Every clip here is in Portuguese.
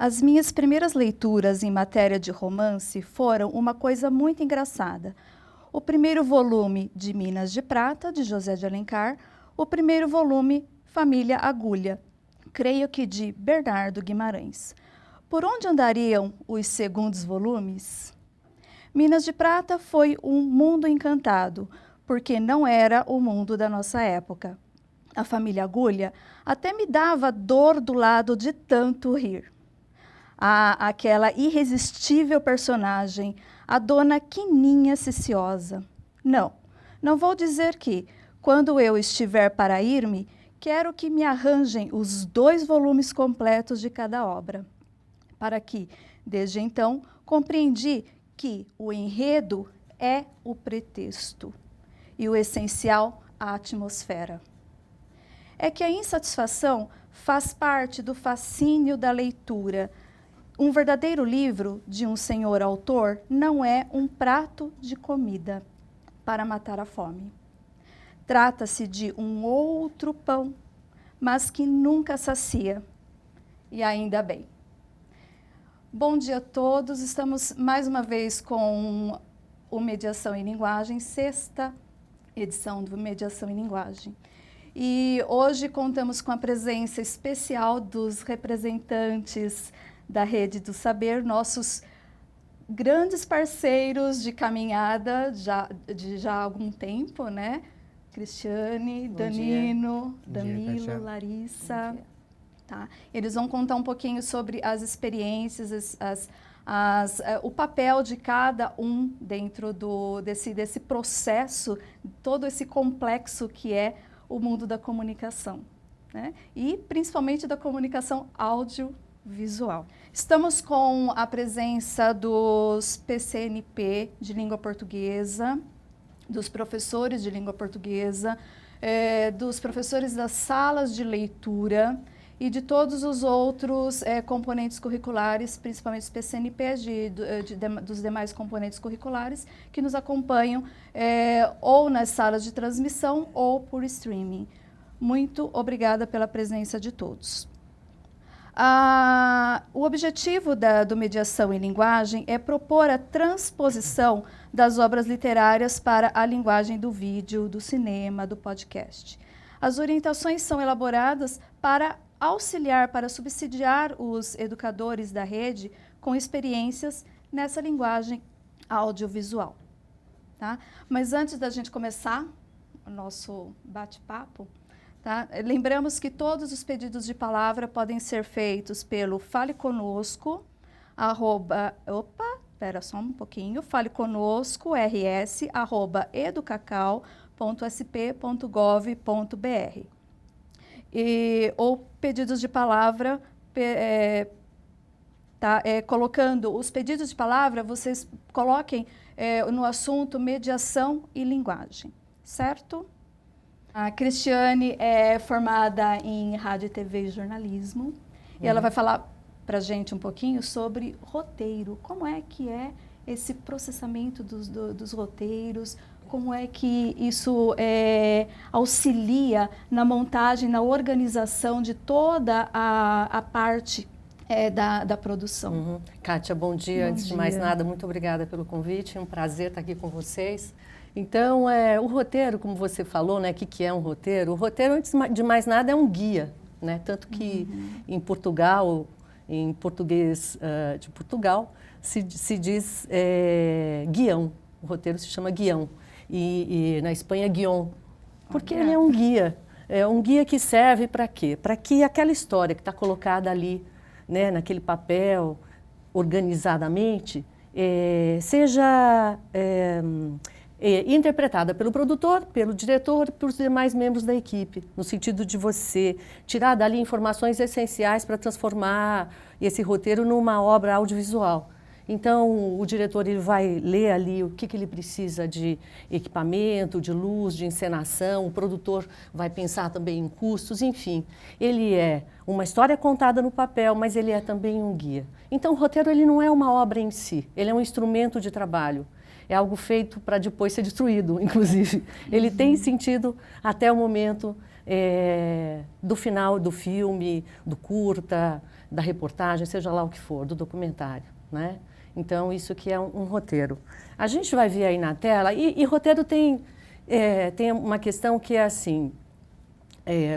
As minhas primeiras leituras em matéria de romance foram uma coisa muito engraçada. O primeiro volume de Minas de Prata, de José de Alencar, o primeiro volume Família Agulha, creio que de Bernardo Guimarães. Por onde andariam os segundos volumes? Minas de Prata foi um mundo encantado, porque não era o mundo da nossa época. A família Agulha até me dava dor do lado de tanto rir. Aquela irresistível personagem, a dona Quininha Ciciosa. Não vou dizer que, quando eu estiver para ir-me, quero que me arranjem os 2 volumes completos de cada obra. Para que, desde então, compreendi que o enredo é o pretexto e o essencial, a atmosfera. É que a insatisfação faz parte do fascínio da leitura. Um verdadeiro livro de um senhor autor não é um prato de comida para matar a fome. Trata-se de um outro pão, mas que nunca sacia. E ainda bem. Bom dia a todos. Estamos mais uma vez com o Mediação em Linguagem, 6ª edição do Mediação em Linguagem. E hoje contamos com a presença especial dos representantes da Rede do Saber, nossos grandes parceiros de caminhada já há algum tempo, né? Cristiane, Danilo, Larissa. Tá? Eles vão contar um pouquinho sobre as experiências, o papel de cada um dentro desse processo, todo esse complexo que é o mundo da comunicação, né? E principalmente da comunicação audiovisual. Estamos com a presença dos PCNP de língua portuguesa, dos professores de língua portuguesa, dos professores das salas de leitura e de todos os outros componentes curriculares, principalmente os PCNPs dos demais componentes curriculares, que nos acompanham ou nas salas de transmissão ou por streaming. Muito obrigada pela presença de todos. O objetivo do Mediação em Linguagem é propor a transposição das obras literárias para a linguagem do vídeo, do cinema, do podcast. As orientações são elaboradas para auxiliar, para subsidiar os educadores da rede com experiências nessa linguagem audiovisual. Tá? Mas antes da gente começar o nosso bate-papo, tá? Lembramos que todos os pedidos de palavra podem ser feitos pelo faleconosco, faleconosco@educacau.sp.gov.br. Ou pedidos de palavra, colocando os pedidos de palavra, vocês coloquem no assunto mediação e linguagem, certo? A Cristiane é formada em rádio, TV e jornalismo, e ela vai falar para a gente um pouquinho sobre roteiro, como é que é esse processamento dos roteiros, como é que isso auxilia na montagem, na organização de toda a parte da produção. Uhum. Kátia, bom dia. Antes de mais nada, muito obrigada pelo convite, é um prazer estar aqui com vocês. Então, o roteiro, como você falou, né, o que é um roteiro? O roteiro, antes de mais nada, é um guia, né? Tanto que em Portugal, em português de Portugal, se diz guião. O roteiro se chama guião. E na Espanha, guion. Porque ele é um guia. É um guia que serve para quê? Para que aquela história que está colocada ali, né, naquele papel, organizadamente, seja interpretada pelo produtor, pelo diretor e pelos demais membros da equipe, no sentido de você tirar dali informações essenciais para transformar esse roteiro numa obra audiovisual. Então, o diretor ele vai ler ali o que ele precisa de equipamento, de luz, de encenação, o produtor vai pensar também em custos, enfim. Ele é uma história contada no papel, mas ele é também um guia. Então, o roteiro ele não é uma obra em si, ele é um instrumento de trabalho. É algo feito para depois ser destruído, inclusive. Ele tem sentido até o momento do final do filme, do curta, da reportagem, seja lá o que for, do documentário, né? Então, isso que é um roteiro. A gente vai ver aí na tela, e roteiro tem uma questão que é assim,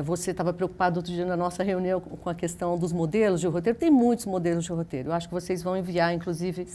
você estava preocupado outro dia na nossa reunião com a questão dos modelos de roteiro. Tem muitos modelos de roteiro. Eu acho que vocês vão enviar, inclusive,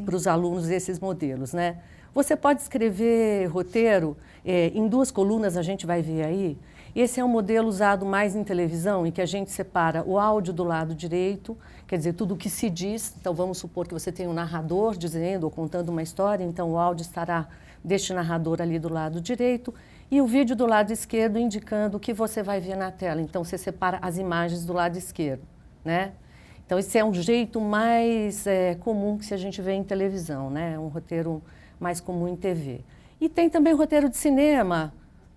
para os alunos esses modelos, né? Você pode escrever roteiro em 2 colunas, a gente vai ver aí. Esse é um modelo usado mais em televisão, em que a gente separa o áudio do lado direito, quer dizer, tudo o que se diz. Então, vamos supor que você tem um narrador dizendo ou contando uma história, então o áudio estará deste narrador ali do lado direito, e o vídeo do lado esquerdo indicando o que você vai ver na tela. Então, você separa as imagens do lado esquerdo, né? Então, esse é um jeito mais comum que a gente vê em televisão, né? Um roteiro mais comum em TV. E tem também o roteiro de cinema,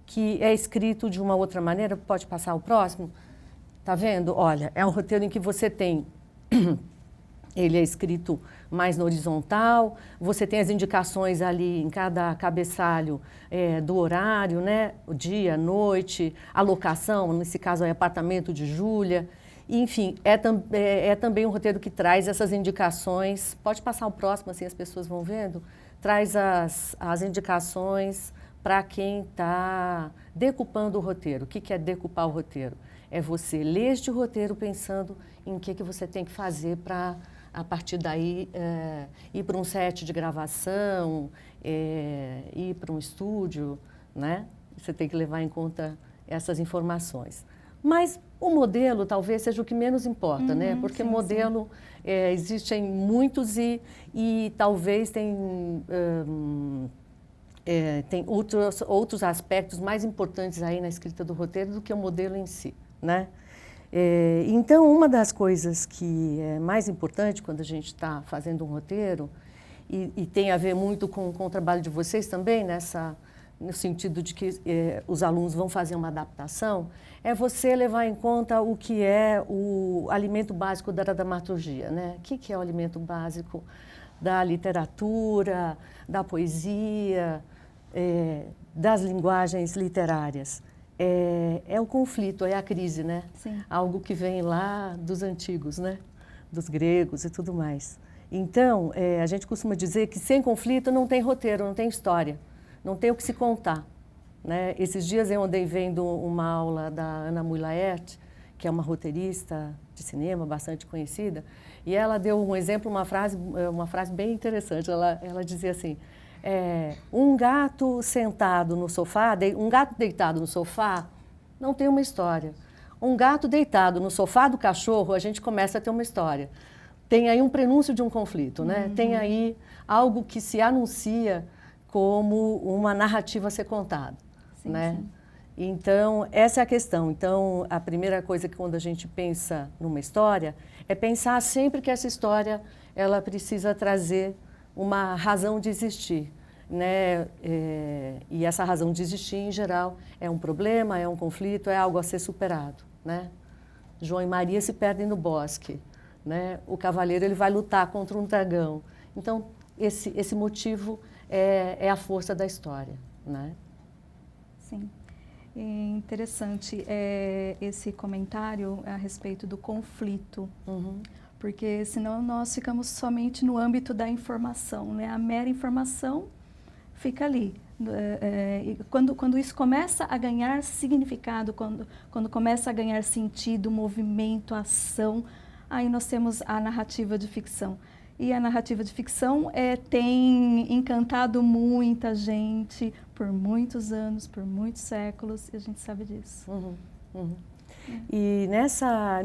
que é escrito de uma outra maneira. Pode passar o próximo? Tá vendo? Olha, é um roteiro em que você tem... Ele é escrito mais no horizontal, você tem as indicações ali em cada cabeçalho do horário, né? O dia, a noite, a locação, nesse caso é apartamento de Júlia. Enfim, é também um roteiro que traz essas indicações. Pode passar o próximo, assim as pessoas vão vendo. Traz as indicações para quem está decupando o roteiro. O que é decupar o roteiro? É você ler este roteiro pensando em que você tem que fazer para, a partir daí, ir para um set de gravação, ir para um estúdio, né? Você tem que levar em conta essas informações. Mas o modelo talvez seja o que menos importa, né? Porque modelo existem muitos e talvez tem outros aspectos mais importantes aí na escrita do roteiro do que o modelo em si, né? Então, uma das coisas que é mais importante quando a gente está fazendo um roteiro, e tem a ver muito com o trabalho de vocês também, no sentido de que os alunos vão fazer uma adaptação, é você levar em conta o que é o alimento básico da dramaturgia, né? O que é o alimento básico da literatura, da poesia, das linguagens literárias. É o conflito, é a crise, né? Sim. Algo que vem lá dos antigos, né? Dos gregos e tudo mais. Então, a gente costuma dizer que sem conflito não tem roteiro, não tem história, não tem o que se contar, né? Esses dias eu andei vendo uma aula da Ana Mui Laerte, que é uma roteirista de cinema bastante conhecida, e ela deu um exemplo, uma frase bem interessante. Ela dizia assim, um gato sentado no sofá, um gato deitado no sofá não tem uma história. Um gato deitado no sofá do cachorro, a gente começa a ter uma história. Tem aí um prenúncio de um conflito, né? Tem aí algo que se anuncia como uma narrativa a ser contada, né? Sim. Então, essa é a questão. Então, a primeira coisa que quando a gente pensa numa história é pensar sempre que essa história ela precisa trazer uma razão de existir, né? E essa razão de existir, em geral, é um problema, é um conflito, é algo a ser superado, né? João e Maria se perdem no bosque, né? O cavaleiro ele vai lutar contra um dragão. Então, esse motivo é a força da história, né? Sim. É interessante esse comentário a respeito do conflito. Porque senão nós ficamos somente no âmbito da informação, né? A mera informação fica ali. Quando isso começa a ganhar significado, quando começa a ganhar sentido, movimento, ação, aí nós temos a narrativa de ficção. E a narrativa de ficção tem encantado muita gente por muitos anos, por muitos séculos, e a gente sabe disso. E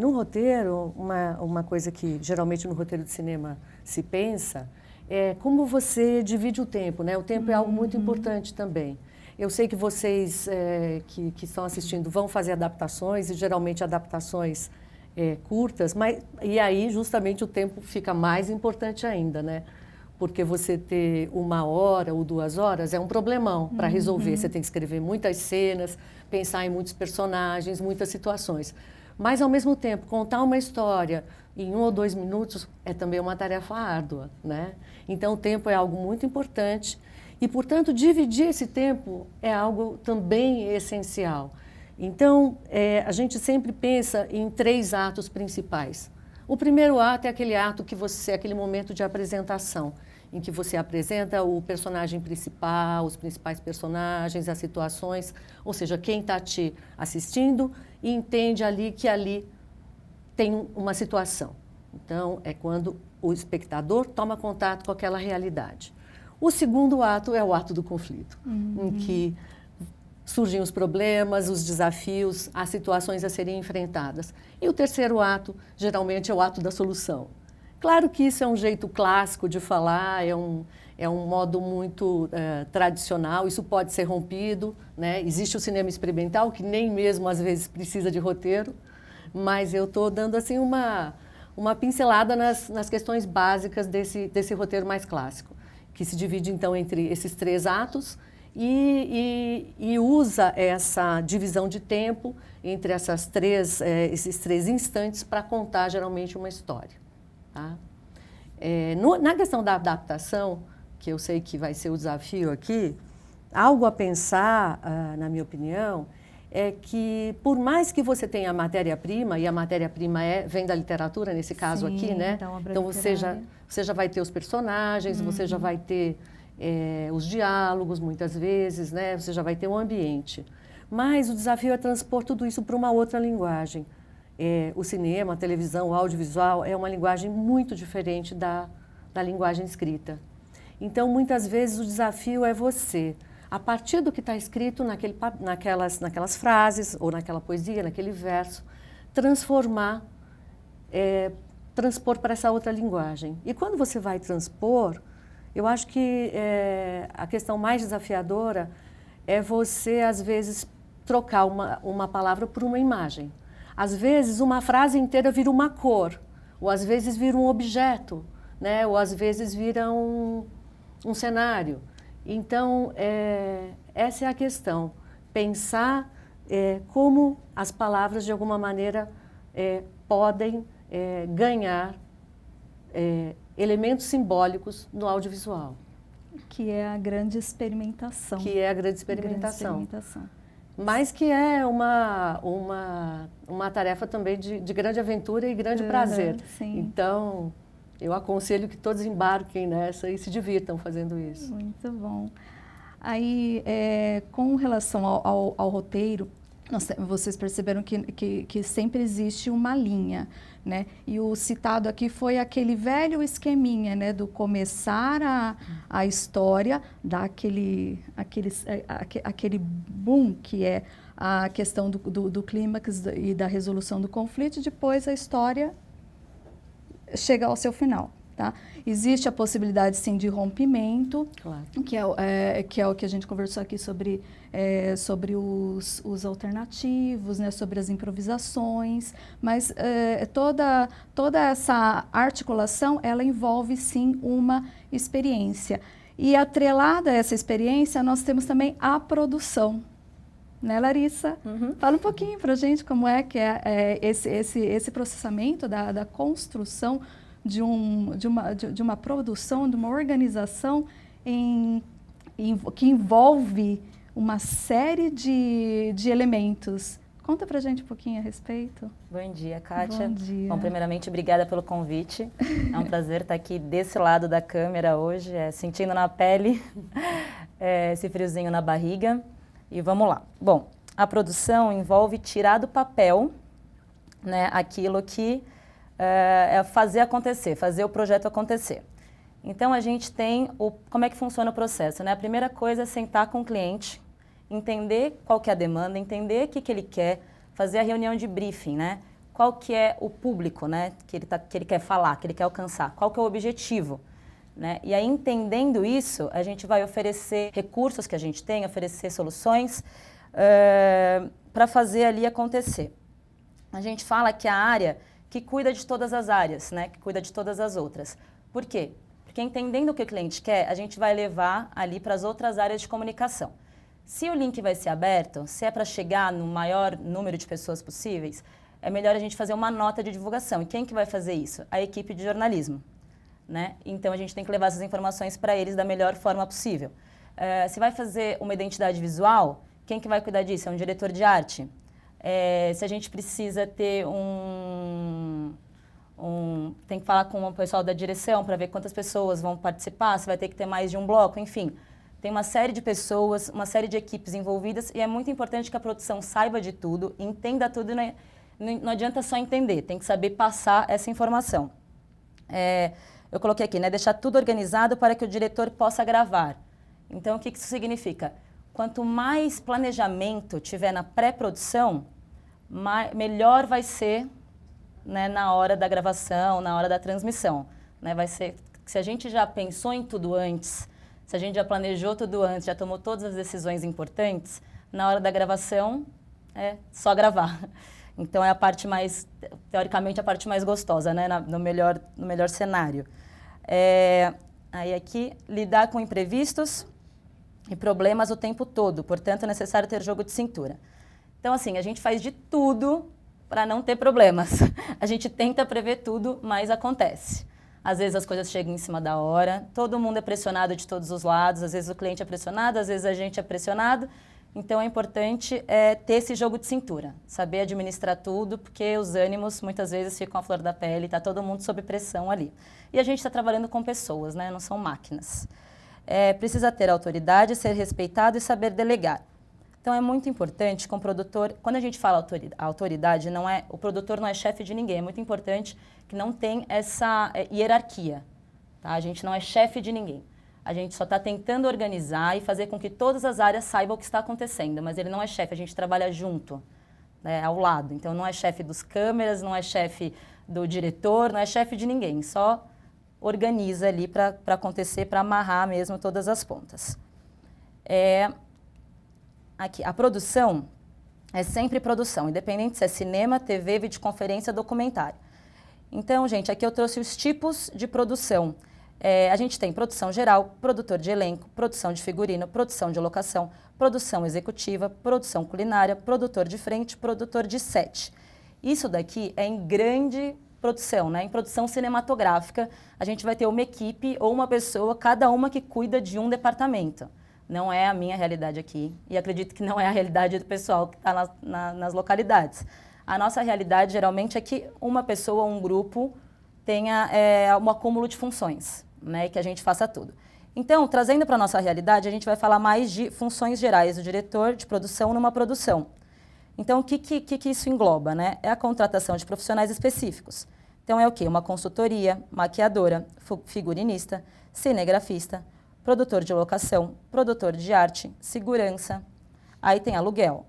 no roteiro, uma coisa que geralmente no roteiro de cinema se pensa como você divide o tempo, né? O tempo é algo muito importante também. Eu sei que vocês que estão assistindo vão fazer adaptações, e geralmente adaptações curtas, e aí justamente o tempo fica mais importante ainda, né? Porque você ter 1 hora ou 2 horas é um problemão para resolver. Você tem que escrever muitas cenas, pensar em muitos personagens, muitas situações. Mas, ao mesmo tempo, contar uma história em 1 ou 2 minutos é também uma tarefa árdua, né? Então, o tempo é algo muito importante e, portanto, dividir esse tempo é algo também essencial. Então, a gente sempre pensa em 3 atos principais. O primeiro ato é aquele ato aquele momento de apresentação, em que você apresenta o personagem principal, os principais personagens, as situações, ou seja, quem está te assistindo e entende que ali tem uma situação. Então, é quando o espectador toma contato com aquela realidade. O segundo ato é o ato do conflito, em que surgem os problemas, os desafios, as situações a serem enfrentadas. E o terceiro ato, geralmente, é o ato da solução. Claro que isso é um jeito clássico de falar, é um modo muito tradicional, isso pode ser rompido, né? Existe o cinema experimental, que nem mesmo, às vezes, precisa de roteiro, mas eu estou dando assim, uma pincelada nas questões básicas desse roteiro mais clássico, que se divide, então, entre esses 3 atos, e usa essa divisão de tempo entre esses 3 instantes para contar, geralmente, uma história. Tá? Na questão da adaptação, que eu sei que vai ser o desafio aqui, algo a pensar, na minha opinião, é que, por mais que você tenha a matéria-prima, e a matéria-prima vem da literatura, nesse caso aqui, né? Então, você já vai ter os personagens, você já vai ter os diálogos, muitas vezes, né? Você já vai ter um ambiente. Mas o desafio é transpor tudo isso para uma outra linguagem. O cinema, a televisão, o audiovisual é uma linguagem muito diferente da linguagem escrita. Então, muitas vezes, o desafio é você, a partir do que está escrito naquelas frases, ou naquela poesia, naquele verso, transpor para essa outra linguagem. E quando você vai transpor, eu acho que a questão mais desafiadora é você, às vezes, trocar uma palavra por uma imagem. Às vezes, uma frase inteira vira uma cor, ou às vezes vira um objeto, né? Ou às vezes vira um cenário. Então, essa é a questão. Pensar como as palavras, de alguma maneira, podem ganhar elementos simbólicos no audiovisual. Que é a grande experimentação. Que é a grande experimentação. Mas que é uma tarefa também de grande aventura e grande prazer. Sim. Então, eu aconselho que todos embarquem nessa e se divirtam fazendo isso. Muito bom. Aí, com relação ao roteiro, vocês perceberam que sempre existe uma linha, né? E o citado aqui foi aquele velho esqueminha, né? Do começar a história, dar aquele boom, que é a questão do clímax e da resolução do conflito, e depois a história chega ao seu final. Tá? Existe a possibilidade, sim, de rompimento, claro, que é o que a gente conversou aqui sobre os alternativos, né, sobre as improvisações, mas toda essa articulação, ela envolve, sim, uma experiência. E atrelada a essa experiência, nós temos também a produção. Né, Larissa? Uhum. Fala um pouquinho para a gente como é que é esse processamento da construção de uma produção, de uma organização que envolve uma série de elementos. Conta pra gente um pouquinho a respeito. Bom dia, Kátia. Bom dia. Bom, primeiramente, obrigada pelo convite. É um prazer estar aqui desse lado da câmera hoje, sentindo na pele esse friozinho na barriga. E vamos lá. Bom, a produção envolve tirar do papel, né, aquilo que é fazer acontecer, fazer o projeto acontecer. Então, a gente tem como é que funciona o processo, né? A primeira coisa é sentar com o cliente, entender qual que é a demanda, entender o que ele quer, fazer a reunião de briefing, né? Qual que é o público, né, que ele quer falar, que ele quer alcançar, qual que é o objetivo. né? E aí, entendendo isso, a gente vai oferecer recursos que a gente tem, oferecer soluções para fazer ali acontecer. A gente fala que a área que cuida de todas as áreas, né? Que cuida de todas as outras. Por quê? Porque entendendo o que o cliente quer, a gente vai levar ali para as outras áreas de comunicação. Se o link vai ser aberto, se é para chegar no maior número de pessoas possíveis, é melhor a gente fazer uma nota de divulgação. E quem que vai fazer isso? A equipe de jornalismo, né? Então, a gente tem que levar essas informações para eles da melhor forma possível. Se vai fazer uma identidade visual, quem que vai cuidar disso? É um diretor de arte. Se a gente precisa ter tem que falar com o pessoal da direção para ver quantas pessoas vão participar, se vai ter que ter mais de um bloco, enfim. Tem uma série de pessoas, uma série de equipes envolvidas e é muito importante que a produção saiba de tudo, entenda tudo, né? Não adianta só entender, tem que saber passar essa informação. Eu coloquei aqui, né? Deixar tudo organizado para que o diretor possa gravar. Então, o que isso significa? Quanto mais planejamento tiver na pré-produção, melhor vai ser, né, na hora da gravação, na hora da transmissão. Né? Vai ser, se a gente já pensou em tudo antes, se a gente já planejou tudo antes, já tomou todas as decisões importantes, na hora da gravação é só gravar. Então é a parte mais, teoricamente, a parte mais gostosa, né? no melhor cenário. Aí aqui, lidar com imprevistos e problemas o tempo todo, portanto é necessário ter jogo de cintura. Então, assim, a gente faz de tudo para não ter problemas. A gente tenta prever tudo, mas acontece. Às vezes as coisas chegam em cima da hora, todo mundo é pressionado de todos os lados, às vezes o cliente é pressionado, às vezes a gente é pressionado. Então é importante ter esse jogo de cintura, saber administrar tudo, porque os ânimos muitas vezes ficam à flor da pele, está todo mundo sob pressão ali. E a gente está trabalhando com pessoas, né? Não são máquinas. Precisa ter autoridade, ser respeitado e saber delegar. Então é muito importante com o produtor, quando a gente fala autoridade, o produtor não é chefe de ninguém, é muito importante que não tem essa hierarquia. Tá? A gente não é chefe de ninguém. A gente só está tentando organizar e fazer com que todas as áreas saibam o que está acontecendo, mas ele não é chefe, a gente trabalha junto, né, ao lado. Então não é chefe dos câmeras, não é chefe do diretor, não é chefe de ninguém, só organiza ali para acontecer, para amarrar mesmo todas as pontas. Aqui, a produção é sempre produção, independente se é cinema, TV, videoconferência, documentário. Então, gente, aqui eu trouxe os tipos de produção. A gente tem produção geral, produtor de elenco, produção de figurino, produção de locação, produção executiva, produção culinária, produtor de frente, produtor de set. Isso daqui é em grande produção, né? Em produção cinematográfica, a gente vai ter uma equipe ou uma pessoa, cada uma que cuida de um departamento. Não é a minha realidade aqui e acredito que não é a realidade do pessoal que está nas localidades. A nossa realidade, geralmente, é que uma pessoa ou um grupo tenha um acúmulo de funções, né, e que a gente faça tudo. Então, trazendo para a nossa realidade, a gente vai falar mais de funções gerais do diretor de produção numa produção. Então, o que isso engloba? Né? É a contratação de profissionais específicos. Então, é o quê? Uma consultoria, maquiadora, figurinista, cinegrafista, produtor de locação, produtor de arte, segurança. Aí tem aluguel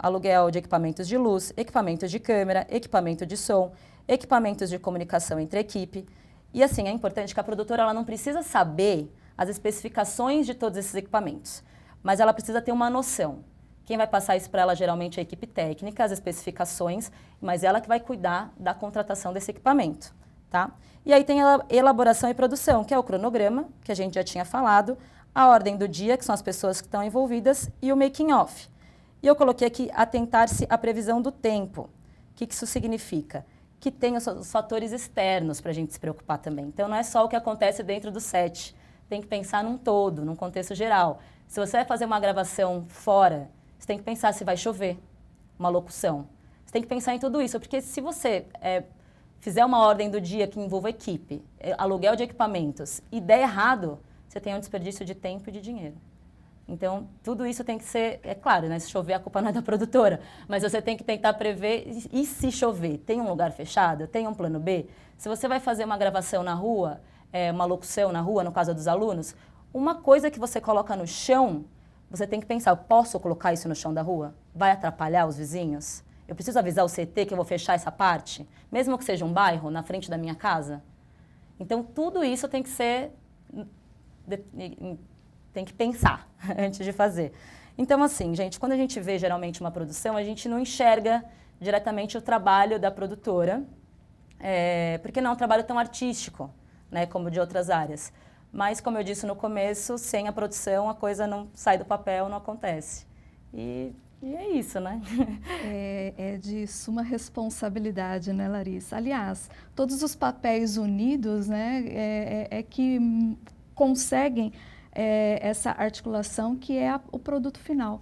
de equipamentos de luz, equipamentos de câmera, equipamento de som, equipamentos de comunicação entre equipe. E assim, é importante que a produtora ela não precisa saber as especificações de todos esses equipamentos, mas ela precisa ter uma noção. Quem vai passar isso para ela geralmente é a equipe técnica, as especificações, mas ela que vai cuidar da contratação desse equipamento. Tá? E aí tem a elaboração e produção, que é o cronograma, que a gente já tinha falado, a ordem do dia, que são as pessoas que estão envolvidas, e o making off. E eu coloquei aqui atentar-se à previsão do tempo. O que isso significa? Que tem os fatores externos para a gente se preocupar também. Então, não é só o que acontece dentro do set. Tem que pensar num todo, num contexto geral. Se você vai fazer uma gravação fora, você tem que pensar se vai chover, uma locução. Você tem que pensar em tudo isso, porque se você fizer uma ordem do dia que envolva equipe, aluguel de equipamentos, e der errado, você tem um desperdício de tempo e de dinheiro. Então, tudo isso tem que ser, é claro, né? Se chover, a culpa não é da produtora, mas você tem que tentar prever, e se chover, tem um lugar fechado, tem um plano B? Se você vai fazer uma gravação na rua, uma locução na rua, no caso dos alunos, uma coisa que você coloca no chão, você tem que pensar, eu posso colocar isso no chão da rua? Vai atrapalhar os vizinhos? Eu preciso avisar o CT que eu vou fechar essa parte? Mesmo que seja um bairro, na frente da minha casa? Então, tudo isso tem que ser tem que pensar antes de fazer. Então, assim, gente, quando a gente vê geralmente uma produção, a gente não enxerga diretamente o trabalho da produtora, porque não é um trabalho tão artístico, né, como de outras áreas. Mas, como eu disse no começo, sem a produção a coisa não sai do papel, não acontece. E é isso, né? É de suma responsabilidade, né, Larissa? Aliás, todos os papéis unidos, né, que conseguem essa articulação que é o produto final.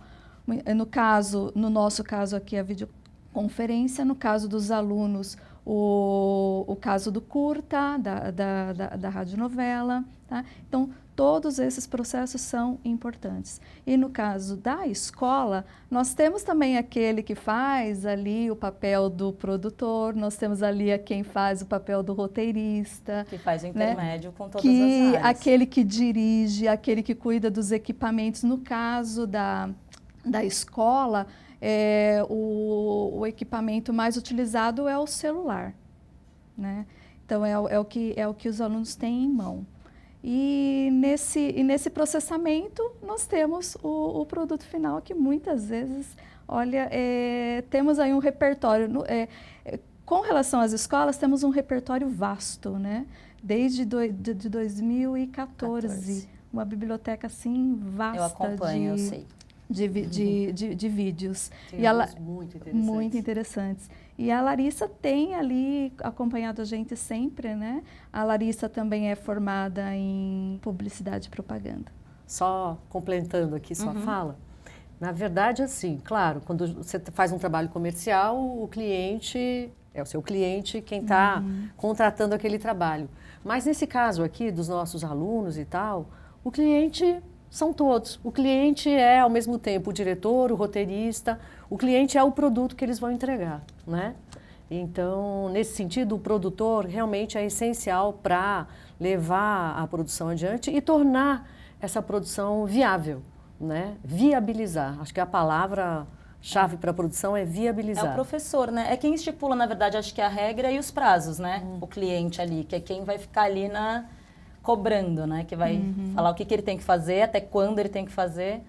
No nosso caso aqui, a videoconferência, no caso dos alunos, o caso do curta, da radionovela, tá? Então, todos esses processos são importantes. E no caso da escola, nós temos também aquele que faz ali o papel do produtor, nós temos ali quem faz o papel do roteirista. Que faz o intermédio, né? Com todas as áreas. Aquele que dirige, aquele que cuida dos equipamentos. No caso da escola, o equipamento mais utilizado é o celular, né? Então, é o que os alunos têm em mão. E nesse processamento, nós temos o produto final, que muitas vezes, olha, temos aí um repertório. Com relação às escolas, temos um repertório vasto, né? Desde de 2014, uma biblioteca assim vasta. Eu acompanho, eu sei. De vídeos. Tem alguns muito interessantes. Muito interessantes. E a Larissa tem ali acompanhado a gente sempre, né? A Larissa também é formada em publicidade e propaganda. Só complementando aqui sua fala, na verdade, assim, claro, quando você faz um trabalho comercial, o cliente é o seu cliente quem está contratando aquele trabalho. Mas nesse caso aqui, dos nossos alunos e tal, o cliente são todos. O cliente é, ao mesmo tempo, o diretor, o roteirista. O cliente é o produto que eles vão entregar, né? Então, nesse sentido, o produtor realmente é essencial para levar a produção adiante e tornar essa produção viável, né? Viabilizar. Acho que a palavra-chave para a produção é viabilizar. É o professor, né? É quem estipula, na verdade, acho que a regra e os prazos, né? O cliente ali, que é quem vai ficar ali cobrando, né? Que vai falar o que ele tem que fazer, até quando ele tem que fazer.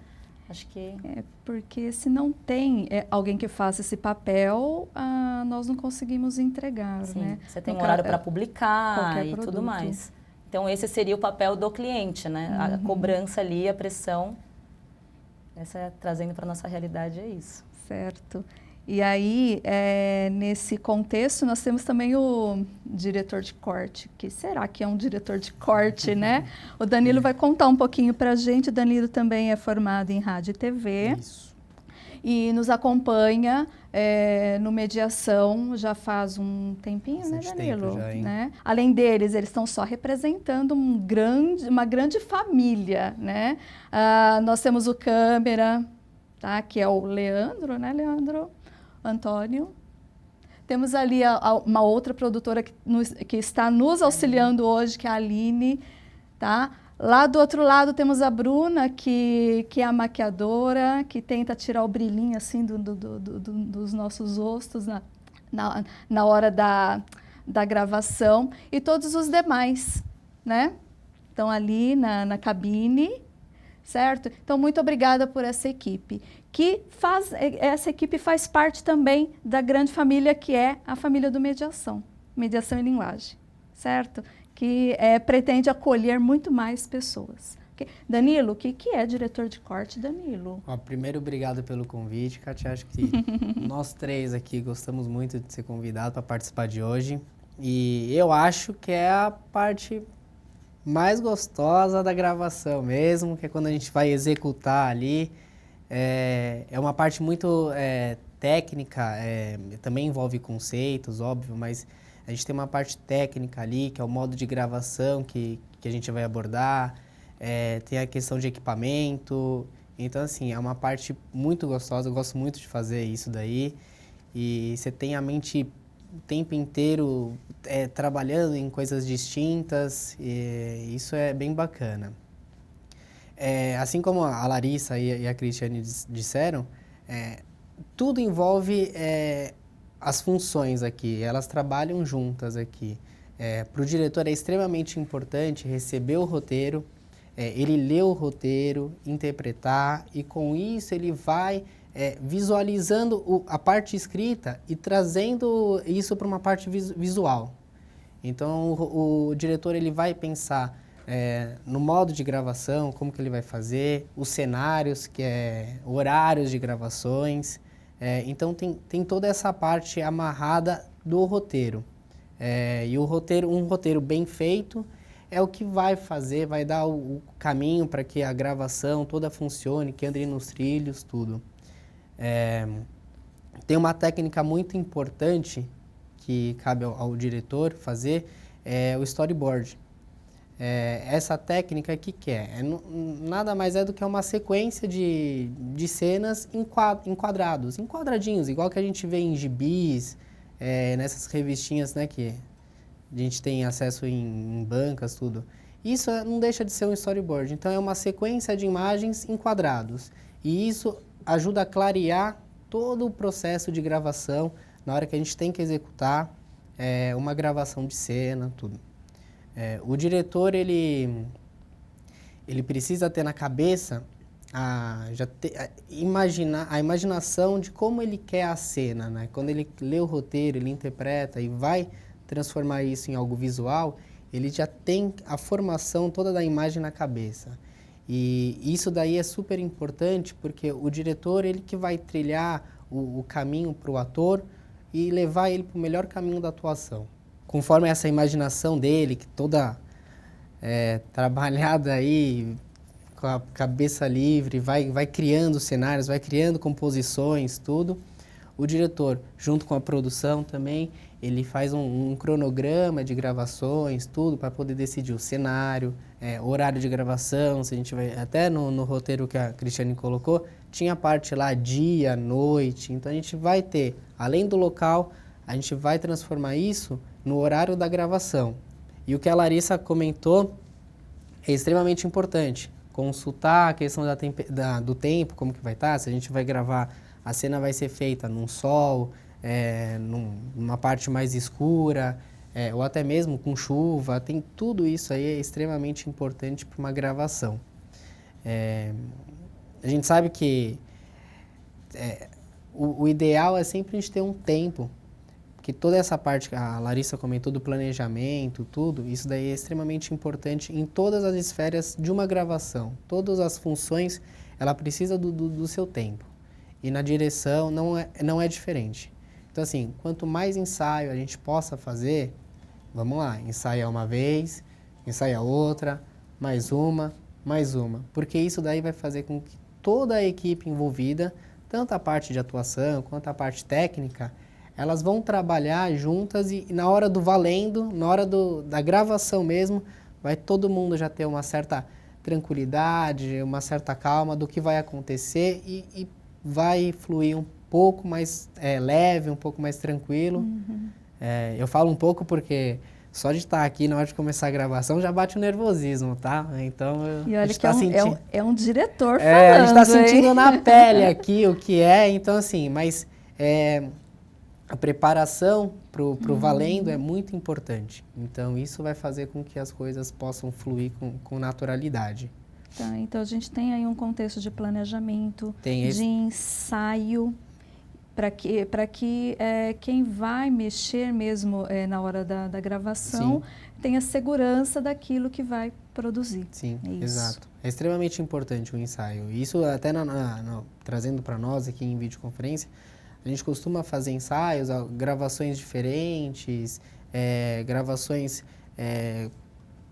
Acho que... porque se não tem alguém que faça esse papel, nós não conseguimos entregar, Sim, né? Você tem um horário para publicar e tudo mais. Então, esse seria o papel do cliente, né? A cobrança ali, a pressão. Trazendo para a nossa realidade, é isso. Certo. E aí, nesse contexto, nós temos também o diretor de corte. Que será que é um diretor de corte, né? O Danilo vai contar um pouquinho para a gente. O Danilo também é formado em rádio e TV. Isso. E nos acompanha no Mediação já faz um tempinho, Bastante, né, Danilo? tempo já, hein? Né? Além deles, eles estão só representando uma grande família, né? Nós temos o câmera, tá? Que é o Leandro, né, Leandro? Antônio. Temos ali uma outra produtora que está nos auxiliando hoje, que é a Aline, tá? Lá do outro lado temos a Bruna, que é a maquiadora, que tenta tirar o brilhinho assim dos nossos rostos na hora da gravação. E todos os demais, né? Estão ali na cabine, certo? Então, muito obrigada por essa equipe. Essa equipe faz parte também da grande família que é a família do Mediação e Linguagem, certo? Que pretende acolher muito mais pessoas. Danilo, o que é diretor de corte, Danilo? Primeiro, obrigado pelo convite, Kátia. Acho que nós três aqui gostamos muito de ser convidados para participar de hoje. E eu acho que é a parte mais gostosa da gravação mesmo, que é quando a gente vai executar ali. É uma parte muito técnica, também envolve conceitos, óbvio, mas a gente tem uma parte técnica ali, que é o modo de gravação que a gente vai abordar, tem a questão de equipamento. Então, assim, é uma parte muito gostosa, eu gosto muito de fazer isso daí. E você tem a mente o tempo inteiro trabalhando em coisas distintas, e isso é bem bacana. Assim como a Larissa e a Cristiane disseram, tudo envolve as funções aqui, elas trabalham juntas aqui. Para o diretor é extremamente importante receber o roteiro, ele ler o roteiro, interpretar, e com isso ele vai visualizando a parte escrita e trazendo isso para uma parte visual. Então, o diretor ele vai pensar no modo de gravação, como que ele vai fazer, os cenários, que horários de gravações. Então, tem toda essa parte amarrada do roteiro. E um roteiro bem feito é o que vai dar o caminho para que a gravação toda funcione, que ande nos trilhos, tudo. Tem uma técnica muito importante que cabe ao diretor fazer, o storyboard. Essa técnica, o que é? Nada mais é do que uma sequência de cenas em quadradinhos, igual que a gente vê em gibis, nessas revistinhas, né, que a gente tem acesso em bancas, tudo. Isso não deixa de ser um storyboard, então é uma sequência de imagens em quadrados. E isso ajuda a clarear todo o processo de gravação na hora que a gente tem que executar uma gravação de cena, tudo. O diretor, ele precisa ter na cabeça a imaginação de como ele quer a cena, né? Quando ele lê o roteiro, ele interpreta e vai transformar isso em algo visual, ele já tem a formação toda da imagem na cabeça. E isso daí é super importante, porque o diretor, ele que vai trilhar o caminho para o ator e levar ele para o melhor caminho da atuação. Conforme essa imaginação dele, que toda trabalhada aí, com a cabeça livre, vai criando cenários, vai criando composições, tudo. O diretor, junto com a produção também, ele faz um cronograma de gravações, tudo, para poder decidir o cenário, horário de gravação. Se a gente vai até no roteiro que a Cristiane colocou, tinha parte lá dia, noite. Então a gente vai ter, além do local, a gente vai transformar isso no horário da gravação. E o que a Larissa comentou é extremamente importante. Consultar a questão do tempo, como que vai estar, se a gente vai gravar, a cena vai ser feita num sol, numa parte mais escura, ou até mesmo com chuva. Tem tudo isso aí, é extremamente importante para uma gravação. A gente sabe que o ideal é sempre a gente ter um tempo, porque toda essa parte que a Larissa comentou do planejamento, tudo, isso daí é extremamente importante em todas as esferas de uma gravação. Todas as funções, ela precisa do seu tempo. E na direção não é diferente. Então, assim, quanto mais ensaio a gente possa fazer, vamos lá, ensaia uma vez, ensaia outra, mais uma. Porque isso daí vai fazer com que toda a equipe envolvida, tanto a parte de atuação quanto a parte técnica, elas vão trabalhar juntas e na hora do valendo, na hora da gravação mesmo, vai todo mundo já ter uma certa tranquilidade, uma certa calma do que vai acontecer e vai fluir um pouco mais leve, um pouco mais tranquilo. Uhum. Eu falo um pouco porque só de estar aqui na hora de começar a gravação já bate o nervosismo, tá? Então, e olha que é um diretor falando, a gente está sentindo hein? na pele aqui o que é, então assim, mas a preparação pro valendo é muito importante. Então, isso vai fazer com que as coisas possam fluir com naturalidade. Tá, então, a gente tem aí um contexto de planejamento, de ensaio, para que quem vai mexer mesmo na hora da gravação tenha segurança daquilo que vai produzir. Sim, exato. É extremamente importante o ensaio. Isso até trazendo para nós aqui em videoconferência, a gente costuma fazer ensaios, gravações diferentes, gravações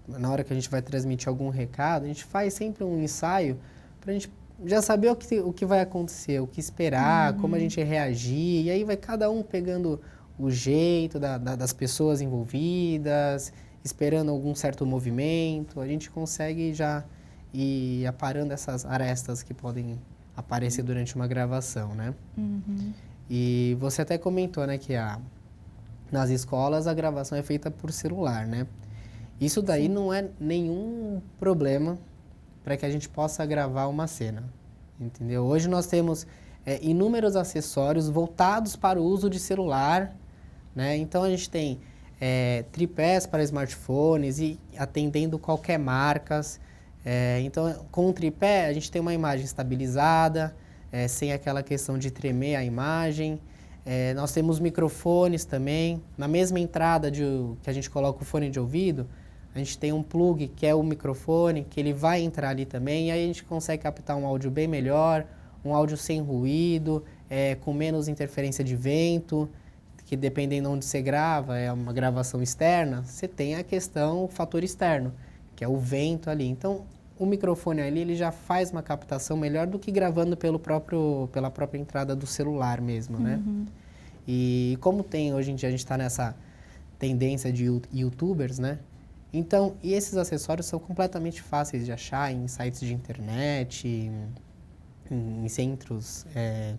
na hora que a gente vai transmitir algum recado, a gente faz sempre um ensaio para a gente já saber o que vai acontecer, o que esperar, como a gente reagir, e aí vai cada um pegando o jeito das pessoas envolvidas, esperando algum certo movimento, a gente consegue já ir aparando essas arestas que podem aparecer durante uma gravação, né? Uhum. E você até comentou, né, que nas escolas a gravação é feita por celular, né? Isso daí não é nenhum problema para que a gente possa gravar uma cena, entendeu? Hoje nós temos inúmeros acessórios voltados para o uso de celular, né? Então a gente tem tripés para smartphones e atendendo qualquer marcas. Então, com o tripé, a gente tem uma imagem estabilizada, sem aquela questão de tremer a imagem. Nós temos microfones também. Na mesma entrada que a gente coloca o fone de ouvido, a gente tem um plug que é o microfone, que ele vai entrar ali também, e aí a gente consegue captar um áudio bem melhor, um áudio sem ruído, com menos interferência de vento, que dependendo de onde você grava, é uma gravação externa, você tem a questão, o fator externo, que é o vento ali. Então, o microfone ali, ele já faz uma captação melhor do que gravando pela própria entrada do celular mesmo, né? E como hoje em dia a gente está nessa tendência de youtubers, né? Então, e esses acessórios são completamente fáceis de achar em sites de internet, em centros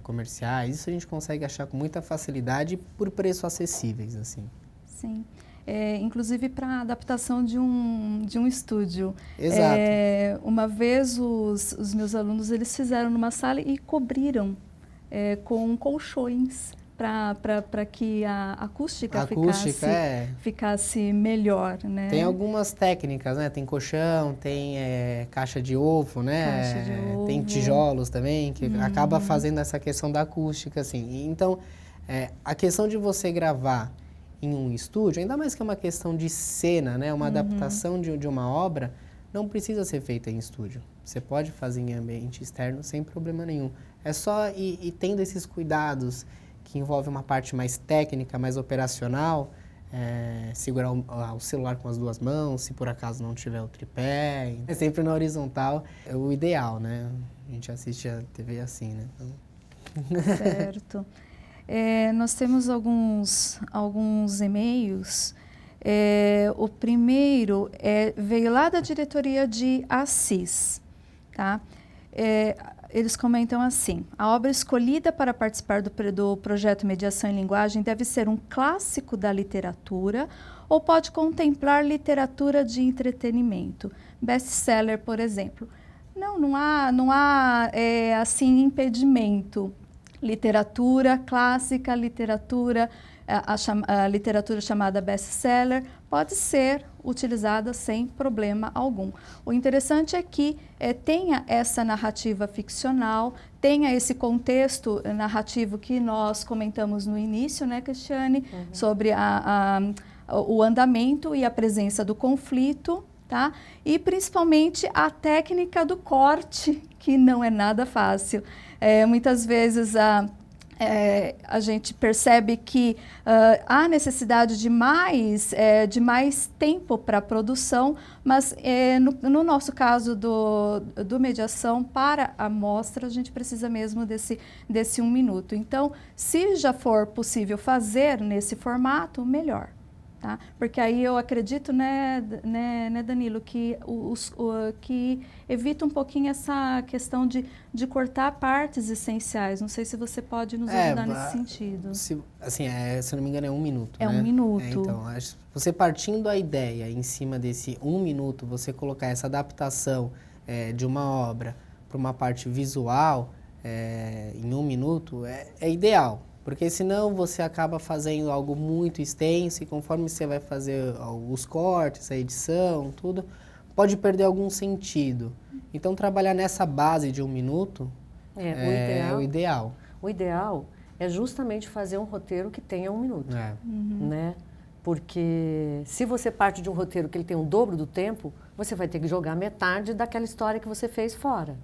comerciais. Isso a gente consegue achar com muita facilidade por preços acessíveis, assim. Sim. Inclusive para adaptação de um estúdio. Exato. Uma vez os meus alunos eles fizeram numa sala e cobriram com colchões para que a acústica ficasse melhor, né? Tem algumas técnicas, né? Tem colchão, tem caixa de ovo, né? Caixa de ovo. Tem tijolos também, que acaba fazendo essa questão da acústica, assim. Então, a questão de você gravar em um estúdio, ainda mais que é uma questão de cena, né? Uma adaptação de uma obra, não precisa ser feita em estúdio. Você pode fazer em ambiente externo sem problema nenhum. É só ir tendo esses cuidados que envolve uma parte mais técnica, mais operacional, segurar o celular com as duas mãos, se por acaso não tiver o tripé, é sempre na horizontal, é o ideal, né? A gente assiste a TV assim, né? Então... Certo. Nós temos alguns e-mails. O primeiro veio lá da diretoria de Assis, tá? Eles comentam assim: a obra escolhida para participar do projeto Mediação em Linguagem deve ser um clássico da literatura ou pode contemplar literatura de entretenimento, best-seller, por exemplo. Não há assim impedimento. Literatura clássica, a literatura chamada best-seller pode ser utilizada sem problema algum. O interessante é que tenha essa narrativa ficcional, tenha esse contexto narrativo que nós comentamos no início, né, Cristiane, sobre o andamento e a presença do conflito, tá? E principalmente a técnica do corte, que não é nada fácil. Muitas vezes a gente percebe que há necessidade de mais tempo para a produção, mas no nosso caso do mediação, para a mostra, a gente precisa mesmo desse 1 minuto. Então, se já for possível fazer nesse formato, melhor. Tá? Porque aí eu acredito, né, Danilo, que que evita um pouquinho essa questão de cortar partes essenciais. Não sei se você pode nos ajudar nesse sentido. Se eu não me engano, é 1 minuto. É, né? 1 minuto. Então, você partindo a ideia em cima desse 1 minuto, você colocar essa adaptação de uma obra para uma parte visual em 1 minuto é ideal. Porque senão você acaba fazendo algo muito extenso e conforme você vai fazer os cortes, a edição, tudo, pode perder algum sentido. Então, trabalhar nessa base de 1 minuto é o ideal. O ideal é justamente fazer um roteiro que tenha 1 minuto, né? Porque se você parte de um roteiro que ele tem o dobro do tempo, você vai ter que jogar metade daquela história que você fez fora.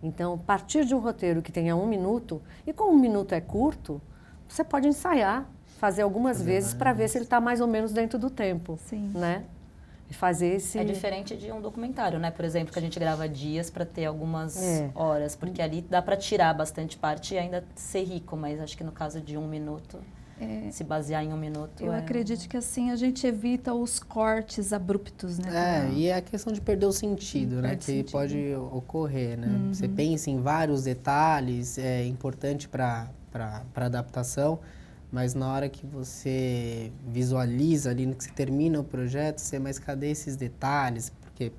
Então, partir de um roteiro que tenha 1 minuto, e como 1 minuto é curto, você pode ensaiar, fazer algumas vezes para ver se ele está mais ou menos dentro do tempo. Sim. Né? E fazer esse... É diferente de um documentário, né? Por exemplo, que a gente grava dias para ter algumas horas, porque ali dá para tirar bastante parte e ainda ser rico, mas acho que no caso de 1 minuto, se basear em 1 minuto... Eu acredito que assim a gente evita os cortes abruptos, né? E é a questão de perder o sentido, né? Que pode ocorrer, né? Você pensa em vários detalhes, é importante para adaptação, mas na hora que você visualiza ali, que você termina o projeto, mas cadê esses detalhes? Porque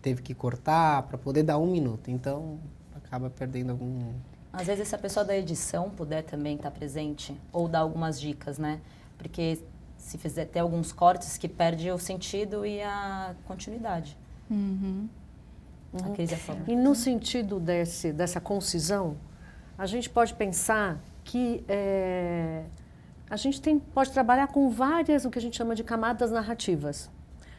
teve que cortar para poder dar 1 minuto, então acaba perdendo algum... Às vezes, se a pessoa da edição puder também estar presente, ou dar algumas dicas, né? Porque se fizer ter alguns cortes que perde o sentido e a continuidade. A crise afora. E no sentido dessa concisão, a gente pode pensar que a gente pode trabalhar com várias, o que a gente chama de camadas narrativas.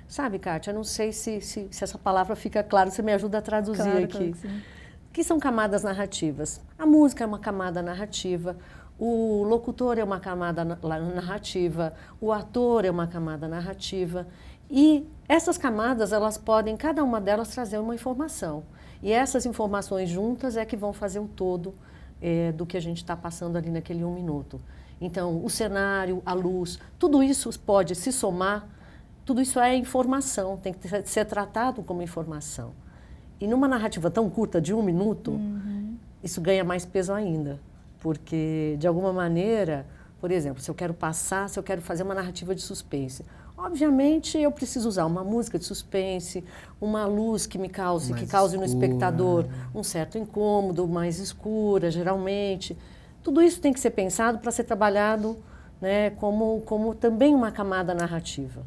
Sabe, Kátia, eu não sei se essa palavra fica clara, você me ajuda a traduzir Claro, aqui. claro que sim. O que são camadas narrativas? A música é uma camada narrativa, o locutor é uma camada narrativa, o ator é uma camada narrativa. E essas camadas, elas podem, cada uma delas, trazer uma informação. E essas informações juntas é que vão fazer o todo do que a gente está passando ali naquele 1 minuto. Então, o cenário, a luz, tudo isso pode se somar, tudo isso é informação, tem que ser tratado como informação. E numa narrativa tão curta, de 1 minuto, isso ganha mais peso ainda. Porque, de alguma maneira, por exemplo, se eu quero fazer uma narrativa de suspense, obviamente eu preciso usar uma música de suspense, uma luz que cause no espectador um certo incômodo, mais escura, geralmente. Tudo isso tem que ser pensado para ser trabalhado, né, como também uma camada narrativa.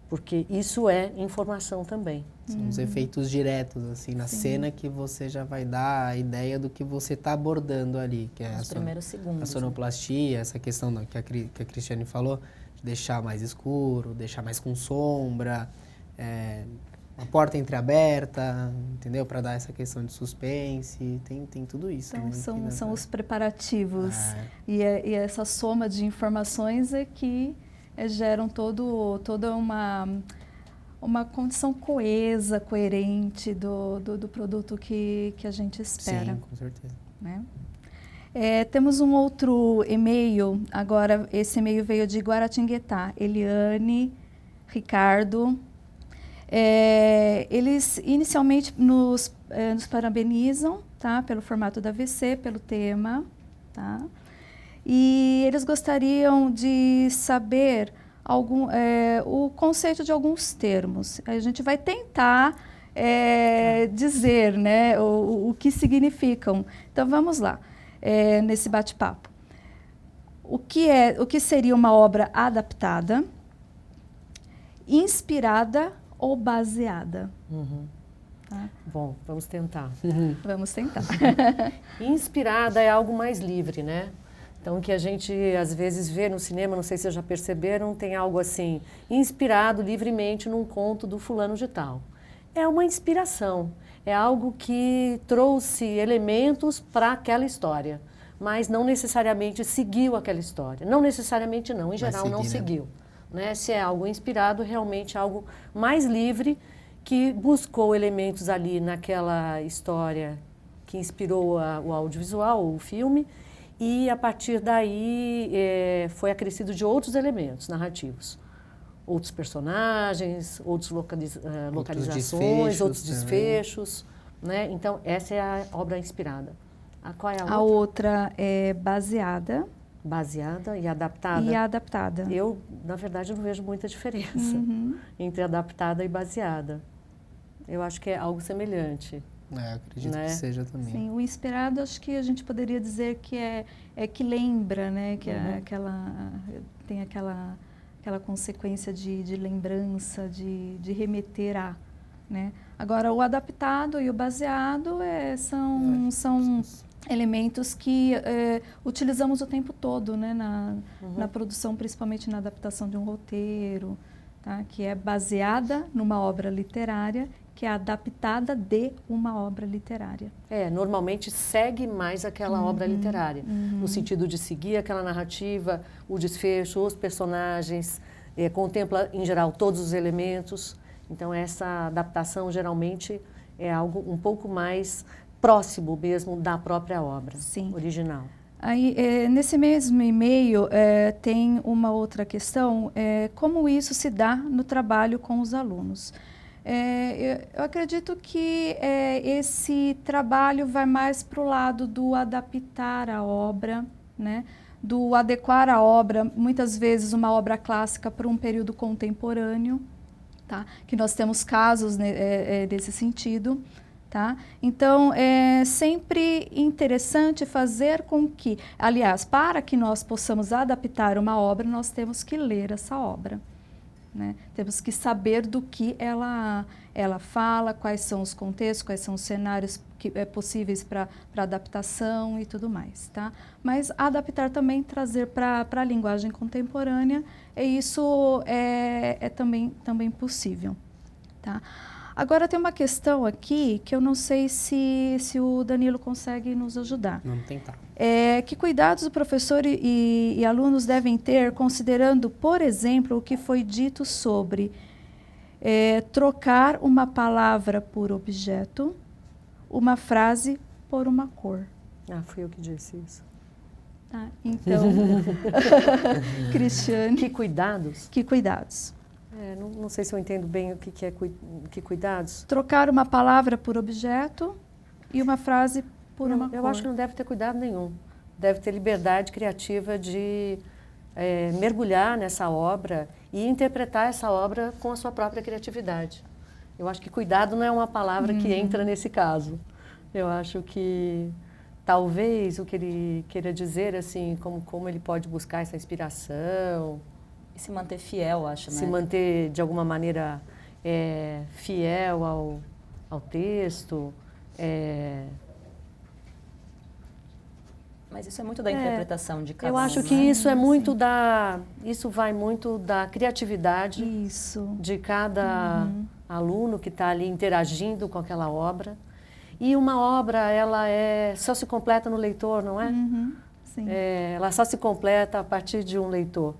Porque isso é informação também. São os efeitos diretos, assim, na cena que você já vai dar a ideia do que você está abordando ali. Que é Nos primeiros segundos. A sonoplastia, essa questão que a Cristiane falou, de deixar mais escuro, deixar mais com sombra, uma porta entreaberta, entendeu? Para dar essa questão de suspense, tem tudo isso. Então, né, são os preparativos. E essa soma de informações é que geram toda uma condição coesa, coerente do produto que a gente espera. Sim, com certeza. Né? Temos um outro e-mail, agora esse e-mail veio de Guaratinguetá, Eliane, Ricardo. Eles inicialmente nos parabenizam, tá, pelo formato da VC, pelo tema, tá? E eles gostariam de saber o conceito de alguns termos. A gente vai tentar dizer, né, o que significam. Então, vamos lá, nesse bate-papo. O que seria uma obra adaptada, inspirada ou baseada? Tá? Bom, vamos tentar. Vamos tentar. Inspirada é algo mais livre, né? Então, o que a gente às vezes vê no cinema, não sei se vocês já perceberam, tem algo assim, inspirado livremente num conto do fulano de tal. É uma inspiração, é algo que trouxe elementos para aquela história, mas não necessariamente seguiu aquela história. Não necessariamente não, em geral não seguiu. Né? Se é algo inspirado, realmente algo mais livre, que buscou elementos ali naquela história que inspirou o audiovisual, o filme, e a partir daí foi acrescido de outros elementos narrativos. Outros personagens, outras localizações, outros desfechos. Né? Então, essa é a obra inspirada. Qual é a outra? A outra é baseada. Baseada e adaptada? E adaptada. Eu, na verdade, não vejo muita diferença entre adaptada e baseada. Eu acho que é algo semelhante. Acredito né? que seja também. Sim, o inspirado acho que a gente poderia dizer que que lembra, né? Que tem aquela consequência de lembrança, de remeter a, né? Agora, o adaptado e o baseado são elementos que utilizamos o tempo todo, né? Na produção, principalmente na adaptação de um roteiro, tá? Que é baseada numa obra literária, que é adaptada de uma obra literária. Normalmente segue mais aquela obra literária, no sentido de seguir aquela narrativa, o desfecho, os personagens, contempla, em geral, todos os elementos. Então, essa adaptação, geralmente, é algo um pouco mais próximo mesmo da própria obra original. Aí, nesse mesmo e-mail, tem uma outra questão, como isso se dá no trabalho com os alunos. Eu acredito que esse trabalho vai mais para o lado do adaptar a obra, né? Do adequar a obra, muitas vezes uma obra clássica para um período contemporâneo, tá? Que nós temos casos nesse sentido. Tá? Então, é sempre interessante fazer com que, aliás, para que nós possamos adaptar uma obra, nós temos que ler essa obra. né? Temos que saber do que ela fala, quais são os contextos, quais são os cenários possíveis para adaptação e tudo mais, tá? Mas adaptar também, trazer para a linguagem contemporânea, isso é também possível, tá? Agora tem uma questão aqui que eu não sei se o Danilo consegue nos ajudar. Vamos tentar. Que cuidados o professor e alunos devem ter, considerando, por exemplo, o que foi dito sobre trocar uma palavra por objeto, uma frase por uma cor. Ah, fui eu que disse isso. Tá, então, Cristiane. Que cuidados? Que cuidados? Não sei se eu entendo bem o que é que cuidados. Trocar uma palavra por objeto e uma frase por uma cor. Eu acho que não deve ter cuidado nenhum. Deve ter liberdade criativa de mergulhar nessa obra e interpretar essa obra com a sua própria criatividade. Eu acho que cuidado não é uma palavra que entra nesse caso. Eu acho que talvez o que ele queira dizer, assim, como ele pode buscar essa inspiração. E se manter fiel, acho, né? Se manter, de alguma maneira, fiel ao texto. Mas isso é muito da interpretação de cada um. Eu acho que isso é muito isso vai muito da criatividade de cada aluno que está ali interagindo com aquela obra. E uma obra, ela só se completa no leitor, não é? Sim. Ela só se completa a partir de um leitor.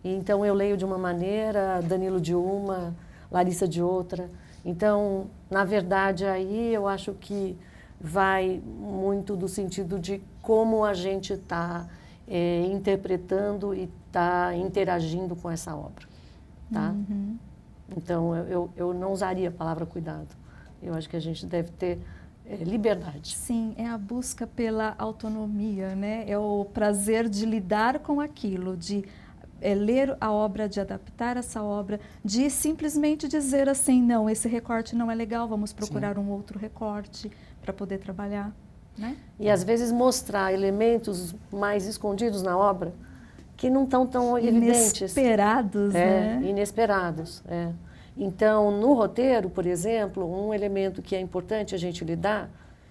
Então, eu leio de uma maneira, Danilo de uma, Larissa de outra. Então, na verdade, aí eu acho que vai muito do sentido de como a gente está interpretando e está interagindo com essa obra. Tá? Então, eu não usaria a palavra cuidado. Eu acho que a gente deve ter liberdade. Sim, é a busca pela autonomia, né? É o prazer de lidar com aquilo, de ler a obra, de adaptar essa obra, de simplesmente dizer assim, não, esse recorte não é legal, vamos procurar um outro recorte para poder trabalhar, né? E às vezes mostrar elementos mais escondidos na obra que não estão tão evidentes. Inesperados, né? Inesperados, Então, no roteiro, por exemplo, um elemento que é importante a gente lidar,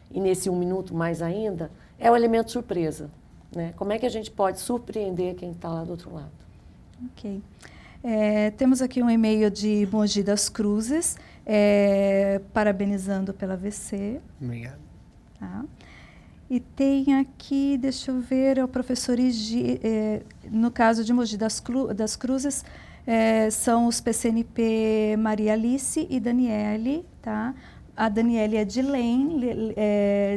e nesse 1 minuto mais ainda, é o elemento surpresa, né? Como é que a gente pode surpreender quem está lá do outro lado? Ok. Temos aqui um e-mail de Mogi das Cruzes, parabenizando pela VC. Obrigado. Tá. E tem aqui, deixa eu ver, é o professor no caso de Mogi das Cruzes, são os PCNP Maria Alice e Daniele, tá? A Daniele é de LEM,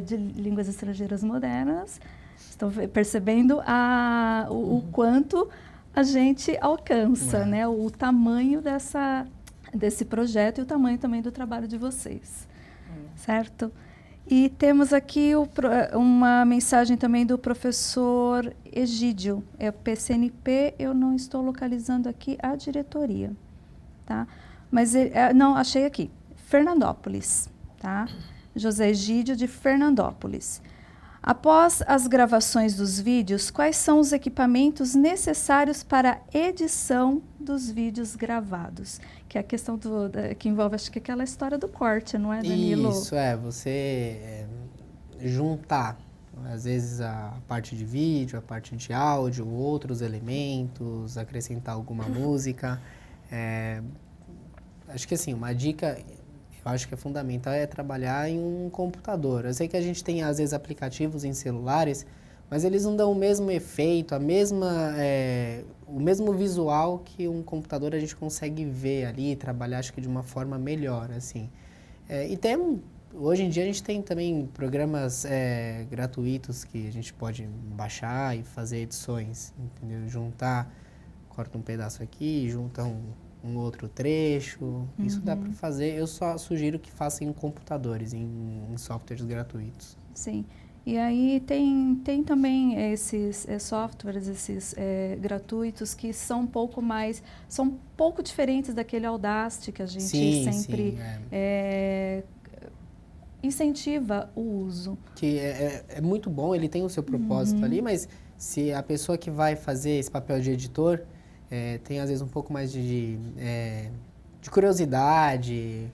de Línguas Estrangeiras Modernas. Estão percebendo o quanto a gente alcança, né? O tamanho desse projeto e o tamanho também do trabalho de vocês, certo? E temos aqui uma mensagem também do professor Egídio, é o PCNP, eu não estou localizando aqui a diretoria, tá? Mas, não, achei aqui, Fernandópolis, tá? José Egídio de Fernandópolis. Após as gravações dos vídeos, quais são os equipamentos necessários para a edição dos vídeos gravados? Que é a questão que envolve, acho que aquela história do corte, não é, Danilo? Isso, você juntar, às vezes, a parte de vídeo, a parte de áudio, outros elementos, acrescentar alguma música. Acho que, assim, uma dica... Eu acho que é fundamental trabalhar em um computador. Eu sei que a gente tem, às vezes, aplicativos em celulares, mas eles não dão o mesmo efeito, o mesmo visual que um computador a gente consegue ver ali, trabalhar, acho que de uma forma melhor, assim. Hoje em dia a gente tem também programas gratuitos que a gente pode baixar e fazer edições, entendeu? Corta um pedaço aqui, junta um outro trecho, isso dá para fazer. Eu só sugiro que faça em computadores, em softwares gratuitos. Sim, e aí tem também esses softwares, esses gratuitos que são um pouco diferentes daquele Audacity que a gente sempre incentiva o uso. Que é muito bom, ele tem o seu propósito ali, mas se a pessoa que vai fazer esse papel de editor tem às vezes um pouco mais de curiosidade,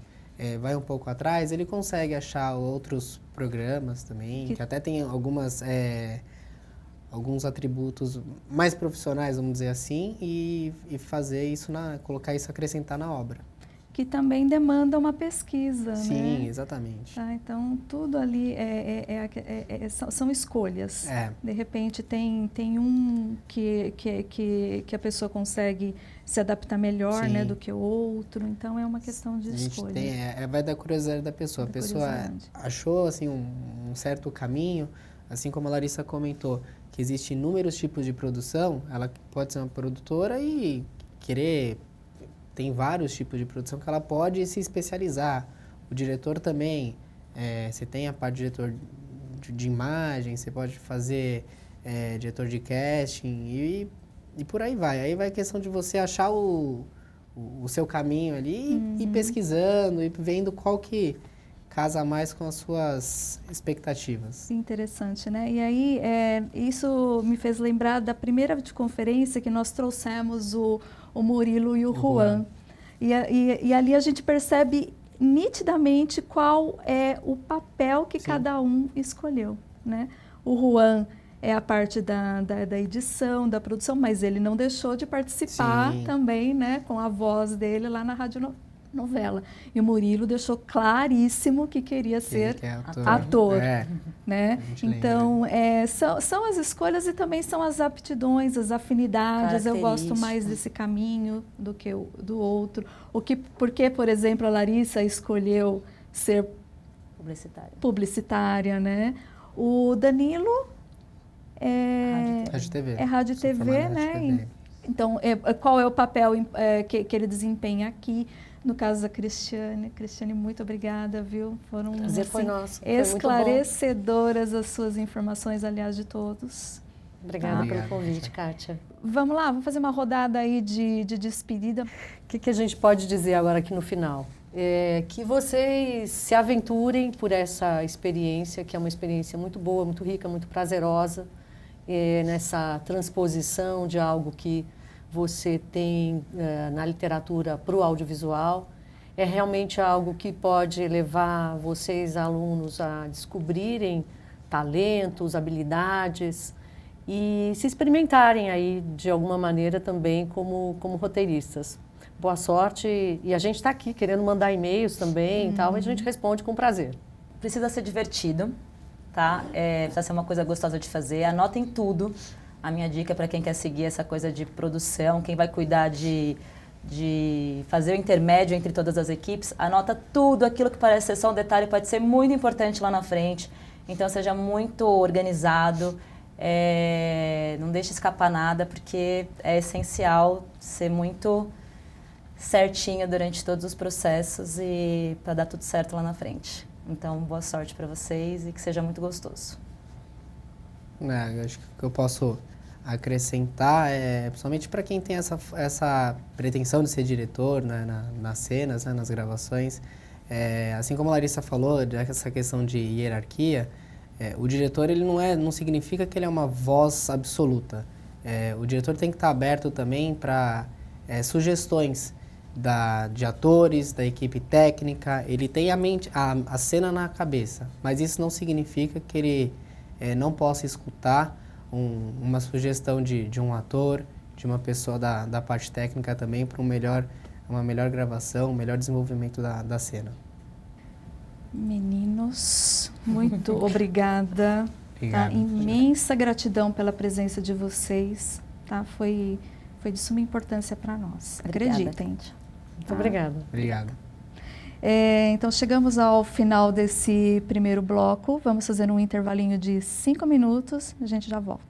vai um pouco atrás, ele consegue achar outros programas também, que até tem alguns atributos mais profissionais, vamos dizer assim, e fazer isso, colocar isso, acrescentar na obra. Que também demanda uma pesquisa, Sim, né? exatamente. Tá, então, tudo ali são escolhas. De repente, tem um que a pessoa consegue se adaptar melhor, né, do que o outro. Então, é uma questão de escolha. Vai da curiosidade da pessoa. A pessoa achou assim, um certo caminho, assim como a Larissa comentou, que existem inúmeros tipos de produção. Ela pode ser uma produtora e querer... Tem vários tipos de produção que ela pode se especializar. O diretor também. Você tem a parte de diretor de imagem, você pode fazer diretor de casting e por aí vai. Aí vai a questão de você achar o seu caminho ali e ir pesquisando e vendo qual que casa mais com as suas expectativas. Interessante, né? E aí, isso me fez lembrar da primeira videoconferência que nós trouxemos o Murilo e o Juan. E ali a gente percebe nitidamente qual é o papel que cada um escolheu, né? O Juan é a parte da edição, da produção, mas ele não deixou de participar também, né, com a voz dele lá na radionovela. E o Murilo deixou claríssimo que queria ser ator, né? Então, são as escolhas e também são as aptidões, as afinidades. Eu gosto mais desse caminho do que do outro. Porque, por exemplo, a Larissa escolheu ser publicitária, né? O Danilo Rádio e TV, né? Então, qual é o papel que ele desempenha aqui? No caso da Cristiane. Cristiane, muito obrigada, viu? Foram foi nosso. Esclarecedoras as suas informações, aliás, de todos. Obrigada pelo convite, Kátia. Vamos lá, vamos fazer uma rodada aí de despedida. O que a gente pode dizer agora aqui no final? Que vocês se aventurem por essa experiência, que é uma experiência muito boa, muito rica, muito prazerosa, nessa transposição de algo que você tem na literatura para o audiovisual. É realmente algo que pode levar vocês, alunos, a descobrirem talentos, habilidades e se experimentarem aí de alguma maneira também como roteiristas. Boa sorte, e a gente está aqui querendo mandar e-mails também e tal, a gente responde com prazer. Precisa ser divertido, tá? Precisa ser uma coisa gostosa de fazer, anotem tudo. A minha dica para quem quer seguir essa coisa de produção, quem vai cuidar de fazer o intermédio entre todas as equipes, anota tudo, aquilo que parece ser só um detalhe pode ser muito importante lá na frente. Então, seja muito organizado, não deixe escapar nada, porque é essencial ser muito certinho durante todos os processos e para dar tudo certo lá na frente. Então, boa sorte para vocês e que seja muito gostoso. Eu acho que o que eu posso acrescentar principalmente para quem tem essa pretensão de ser diretor, né, nas cenas, né, nas gravações, assim como a Larissa falou, dessa questão de hierarquia, o diretor ele não significa que ele é uma voz absoluta. O diretor tem que estar aberto também para sugestões de atores, da equipe técnica. Ele tem a cena na cabeça, mas isso não significa que ele não possa escutar uma sugestão de um ator, de uma pessoa da parte técnica também, para uma melhor gravação, um melhor desenvolvimento da cena. Meninos, muito obrigada. Obrigado. Tá? Imensa gratidão pela presença de vocês. Tá? Foi de suma importância para nós. Obrigada. Acreditem. Muito obrigada. Obrigado. Então, chegamos ao final desse primeiro bloco. Vamos fazer um intervalinho de 5 minutos. A gente já volta.